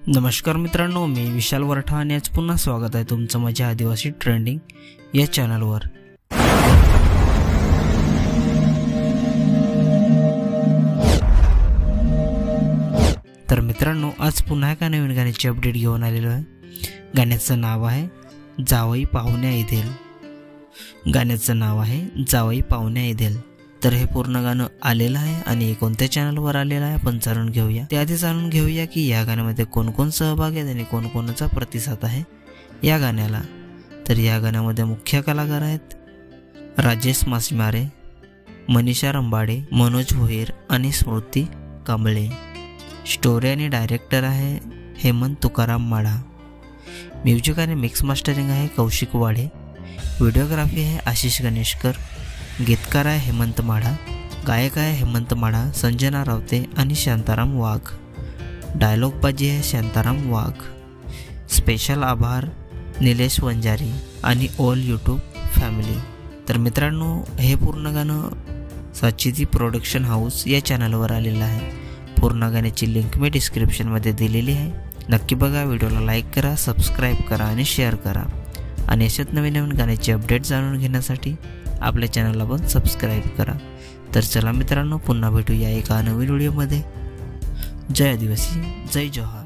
नमस्कार मित्रांनो, मी विशाल वरठा आणि आज पुन्हा स्वागत आहे तुमचं माझ्या आदिवासी ट्रेंडिंग या चॅनलवर। तर मित्रांनो, आज पुन्हा एका नवीन गाण्याची अपडेट घेऊन आलेलो आहे। गाण्याचं नाव आहे जावई पाहुण्या येतील। गाण्याचं नाव आहे जावई पाहुण्या येतील। तर हे पूर्ण गाणं आलेलं आहे आणि कोणत्या चॅनलवर आलेलं आहे आपण जाणून घेऊया। त्याआधी जाणून घेऊया की या गाण्यामध्ये कोण कोण सहभागी आहेत आणि कोण कोणाचा प्रतिसाद आहे या गाण्याला। तर या गाण्यामध्ये मुख्य कलाकार आहेत राजेश मासेमारे, मनीषा रंबाडे, मनोज भोईर आणि स्मृती कांबळे। स्टोरी आणि डायरेक्टर आहे हेमंत तुकाराम माडा। म्युझिक आणि मिक्स मास्टरिंग आहे कौशिक वाडे। व्हिडिओग्राफी आहे आशिष गणेशकर। गीतकार आहे हेमंत माडा। गायक आहे हेमंत माडा, संजना रावते आणि शांताराम वाघ। डायलॉग बाजी आहे शांताराम वाघ। स्पेशल आभार निलेश वंजारी आणि ऑल यूट्यूब फॅमिली। तर मित्रांनो, हे पूर्ण गाणं साचिदी प्रोडक्शन हाऊस या चॅनलवर आलेलं आहे। पूर्ण गाण्याची लिंक मी डिस्क्रिप्शनमध्ये दिलेली आहे। नक्की बघा, व्हिडिओला लाईक करा, सबस्क्राईब करा आणि शेअर करा। आणि अशाच नवीन नवीन गाण्याची अपडेट जाणून घेण्यासाठी आपल्या चॅनलला पण सबस्क्राईब करा। तर चला मित्रांनो, पुन्हा भेटूया एका नवीन व्हिडिओमध्ये। जय आदिवासी, जय जोहार।